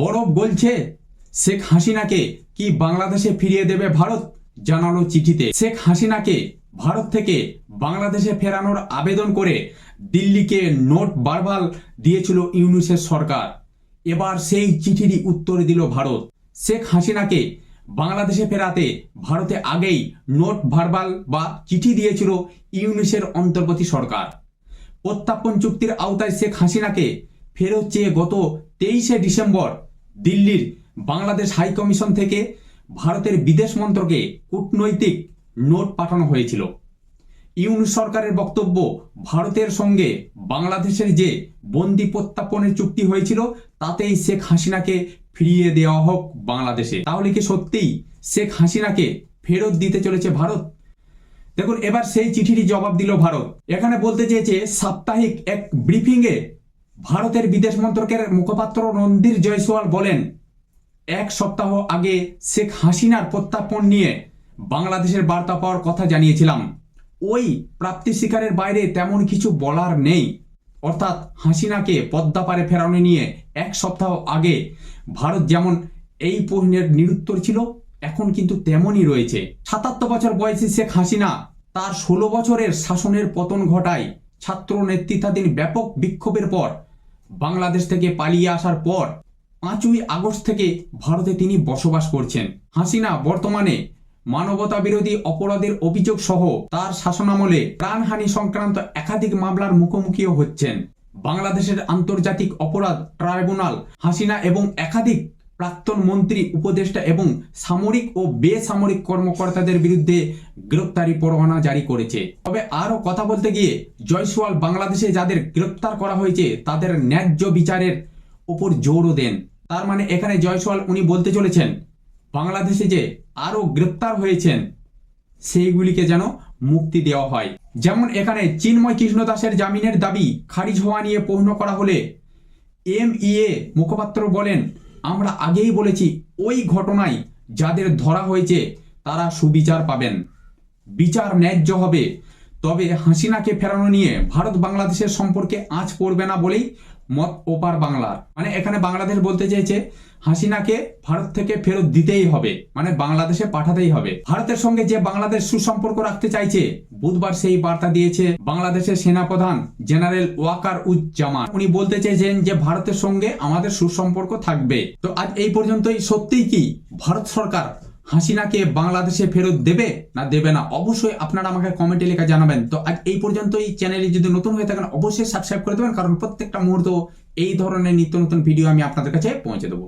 বরফ গলছে। শেখ হাসিনাকে কি বাংলাদেশে ফিরিয়ে দেবে ভারত? জানালো চিঠিতে। শেখ হাসিনাকে ভারত থেকে বাংলাদেশে ফেরানোর আবেদন করে দিল্লিকে নোট বারবার দিয়েছিল ইউনূসের সরকার। এবার সেই চিঠিরই উত্তর দিল ভারত। শেখ হাসিনাকে বাংলাদেশে ফেরাতে ভারতে আগেই নোট ভার্বাল বা চিঠি দিয়েছিল ইউনূসের অন্তর্বর্তী সরকার। প্রত্যার্পণ চুক্তির আওতায় শেখ হাসিনাকে ফেরত চেয়ে গত 23শে ডিসেম্বর দিল্লির বাংলাদেশ হাইকমিশন থেকে ভারতের বিদেশ মন্ত্রকে কূটনৈতিক নোট পাঠানো হয়েছিল। ইউনূস সরকারের বক্তব্য, ভারতের সঙ্গে বাংলাদেশের যে বন্দি প্রত্যার্পণের চুক্তি হয়েছিল তাতেই শেখ হাসিনাকে ফিরিয়ে দেওয়া হোক বাংলাদেশে। তাহলে কি সত্যিই শেখ হাসিনাকে ফেরত দিতে চলেছে ভারত? দেখুন, এবার সেই চিঠিরই জবাব দিল ভারত। এখানে বলতে চেয়েছে, সাপ্তাহিক এক ব্রিফিংয়ে ভারতের বিদেশ মন্ত্রকের মুখপাত্র রণধীর জয়সওয়াল বলেন, এক সপ্তাহ আগে শেখ হাসিনার প্রত্যার্পণ নিয়ে বাংলাদেশের বার্তা পাওয়ার কথা জানিয়েছিলাম। ওই প্রাপ্তি শিকারের বাইরে তেমন কিছু বলার নেই। অর্থাৎ হাসিনাকে পদ্মা পারে ফেরানো নিয়ে এক সপ্তাহ আগে ভারত যেমন এই প্রশ্নের নিরুত্তর ছিল, এখন কিন্তু তেমনই রয়েছে। ৭৭ বছর বয়সী শেখ হাসিনা তার ১৬ বছরের শাসনের পতন ঘটায় ছাত্র নেতৃত্বাধীন ব্যাপক বিক্ষোভের পর বাংলাদেশ থেকে পালিয়ে আসার পর ৫ই আগস্ট থেকে ভারতে তিনি বসবাস করছেন। হাসিনা বর্তমানে মানবতা বিরোধী অপরাধের অভিযোগ সহ তার শাসনামলে প্রাণহানি সংক্রান্ত একাধিক মামলার মুখোমুখিও হচ্ছেন। বাংলাদেশের আন্তর্জাতিক অপরাধ ট্রাইব্যুনাল হাসিনা এবং একাধিক প্রাক্তন মন্ত্রী, উপদেষ্টা এবং সামরিক ও বেসামরিক কর্মকর্তাদের বিরুদ্ধে গ্রেপ্তারি পরোয়ানা জারি করেছে। তবে আরও কথা বলতে গিয়ে জয়সওয়াল বাংলাদেশে যাদের গ্রেপ্তার করা হয়েছে তাদের ন্যায্য বিচারের উপর জোরও দেন। তার মানে এখানে জয়সওয়াল উনি বলতে চলেছেন, বাংলাদেশে যে আরও গ্রেপ্তার হয়েছেন সেইগুলিকে যেন মুক্তি দেওয়া হয়। যেমন এখানে চিন্ময় কৃষ্ণ দাসের জামিনের দাবি খারিজ হওয়া নিয়ে প্রশ্ন করা হলে এমইএ মুখপাত্র বলেন, আমরা আগেই বলেছি ওই ঘটনায় যাদের ধরা হয়েছে তারা সুবিচার পাবেন, বিচার ন্যায্য হবে। তবে হাসিনাকে ফেরানো নিয়ে ভারত বাংলাদেশের সম্পর্কে আঁচ পড়বে না বলেই মত ওপার বাংলার। মানে এখানে বাংলাদেশ বলতে চেয়েছে হাসিনাকে ভারত থেকে ফেরত দিতেই হবে, মানে বাংলাদেশে পাঠাতেই হবে। ভারতের সঙ্গে যে বাংলাদেশ সুসম্পর্ক রাখতে চাইছে, বুধবার সেই বার্তা দিয়েছে বাংলাদেশের সেনাপ্রধান জেনারেল ওয়াকার উজ্জামান। উনি বলতে চেয়েছেন যে ভারতের সঙ্গে আমাদের সুসম্পর্ক থাকবে। তো আজ এই পর্যন্তই। সত্যিই কি ভারত সরকার হাসিনাকে বাংলাদেশে ফেরত দেবে না দেবে না? অবশ্যই আপনারা আমাকে কমেন্টে লেখা জানাবেন। তো আজ এই পর্যন্তই। চ্যানেলে যদি নতুন হয়ে থাকেন অবশ্যই সাবস্ক্রাইব করে দেবেন, কারণ প্রত্যেকটা মুহূর্ত এই ধরনের নিত্য নতুন ভিডিও আমি আপনাদের কাছে পৌঁছে দেবো।